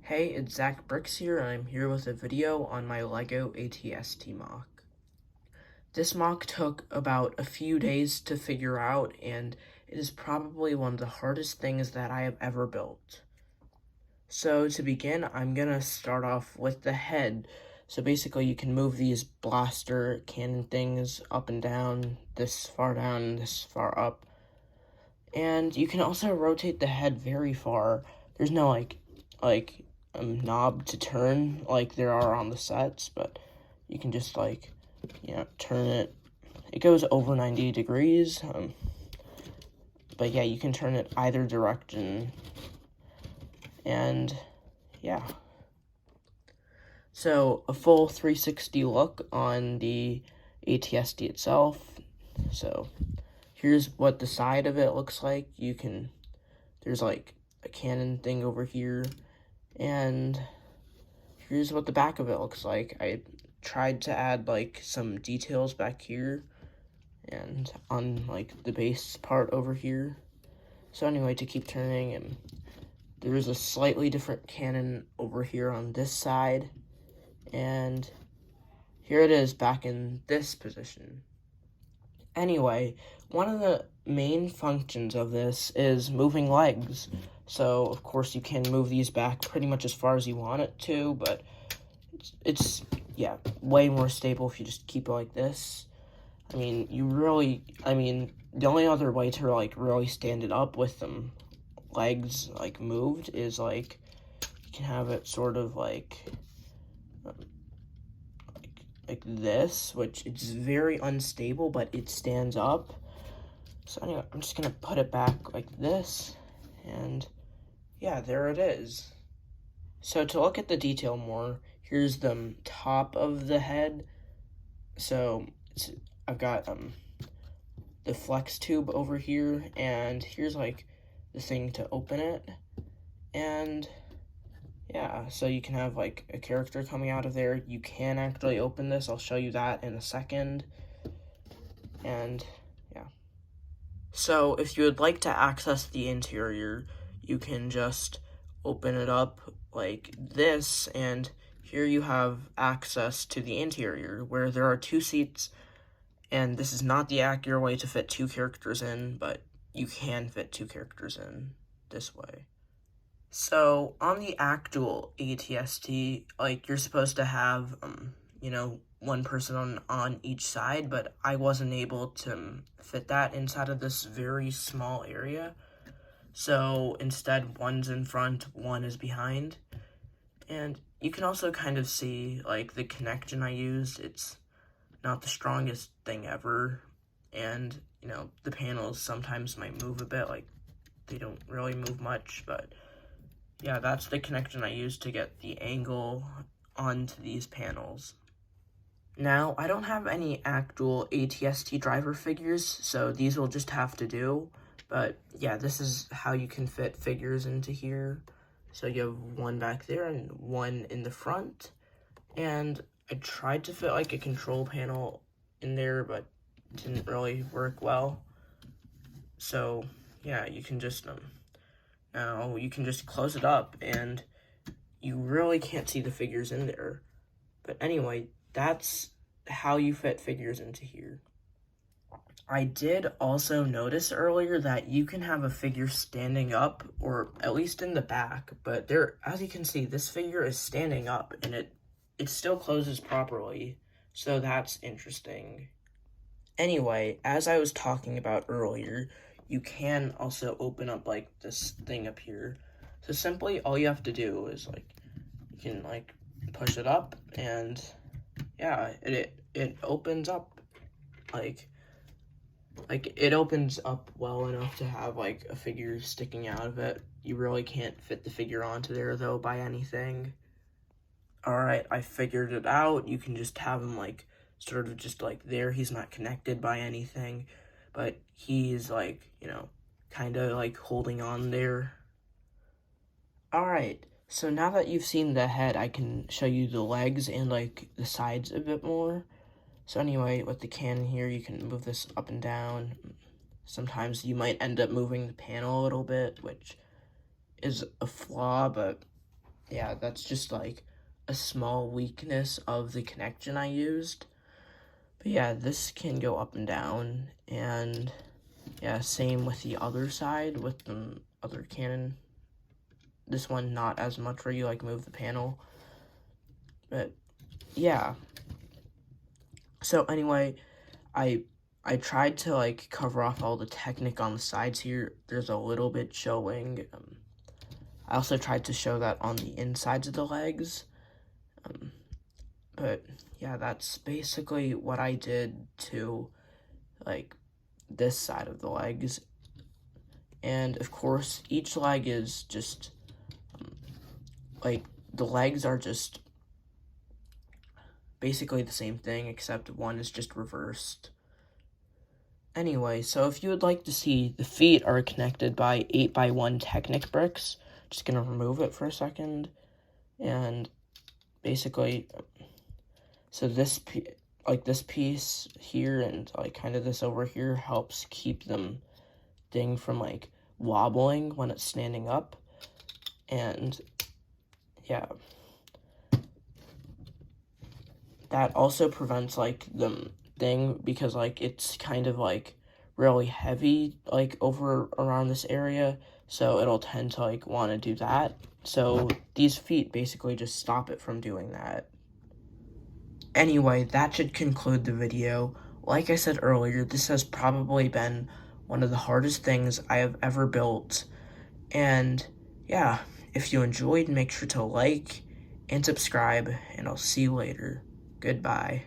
Hey, it's Zach Bricks here, and I'm here with a video on my LEGO ATST mock. This mock took about a few days to figure out, and it is probably one of the hardest things that I have ever built. So to begin, I'm gonna start off with the head. So basically you can move these blaster cannon things up and down, this far down, this far up. And you can also rotate the head very far. There's no knob to turn like there are on the sets, but you can just turn it. It goes over 90 degrees, but yeah, you can turn it either direction, and yeah. So a full 360 look on the ATST itself. So here's what the side of it looks like. There's like a cannon thing over here, and here's what the back of it looks like. I tried to add like some details back here and on like the base part over here. So anyway, to keep turning, and there is a slightly different cannon over here on this side, and here it is back in this position. Anyway, one of the main functions of this is moving legs. So, of course, you can move these back pretty much as far as you want it to, but it's way more stable if you just keep it like this. The only other way to, really stand it up with them legs, moved is, you can have it sort of, like this, which it's very unstable, but it stands up. So anyway, I'm just gonna put it back like this, and yeah, there it is. So to look at the detail more, here's the top of the head. So I've got the flex tube over here, and here's like the thing to open it, and yeah, so you can have like a character coming out of there. You can actually open this. I'll show you that in a second. And yeah. So if you would like to access the interior, you can just open it up like this, and here you have access to the interior where there are 2 seats, and this is not the accurate way to fit 2 characters in, but you can fit 2 characters in this way. So, on the actual ATST, you're supposed to have, one person on each side, but I wasn't able to fit that inside of this very small area. So, instead, one's in front, one is behind. And you can also kind of see, the connection I used. It's not the strongest thing ever. And, the panels sometimes might move a bit, they don't really move much, but yeah, that's the connection I used to get the angle onto these panels. Now, I don't have any actual ATST driver figures, so these will just have to do. But yeah, this is how you can fit figures into here. So you have one back there and one in the front. And I tried to fit like a control panel in there, but it didn't really work well. So yeah, you can just now you can just close it up, and you really can't see the figures in there. But anyway, that's how you fit figures into here. I did also notice earlier that you can have a figure standing up, or at least in the back, but there, as you can see, this figure is standing up, and it still closes properly, so that's interesting. Anyway, as I was talking about earlier, you can also open up this thing up here. So simply all you have to do is you can push it up, and yeah, it opens up it opens up well enough to have a figure sticking out of it. You really can't fit the figure onto there though by anything. Alright, I figured it out. You can just have him sort of just there. He's not connected by anything, but he's kind of holding on there. Alright, so now that you've seen the head, I can show you the legs and the sides a bit more. So anyway, with the cannon here, you can move this up and down. Sometimes you might end up moving the panel a little bit, which is a flaw, but yeah, that's just like a small weakness of the connection I used. But yeah, this can go up and down, and yeah, same with the other side with the other cannon. This one not as much where you like move the panel. But yeah. So anyway, I tried to like cover off all the technique on the sides here. There's a little bit showing. I also tried to show that on the insides of the legs. But yeah, that's basically what I did to like this side of the legs. And of course, each leg is just like the legs are just basically the same thing, except one is just reversed. Anyway, so if you would like to see, the feet are connected by 8x1 Technic bricks. Just gonna remove it for a second, and basically, so this piece here and like kind of this over here helps keep them thing from like wobbling when it's standing up, and yeah, that also prevents like the thing because like it's kind of like really heavy like over around this area, so it'll tend to like want to do that. So these feet basically just stop it from doing that. Anyway, that should conclude the video. Like I said earlier, this has probably been one of the hardest things I have ever built. And yeah, if you enjoyed, make sure to like and subscribe, and I'll see you later. Goodbye.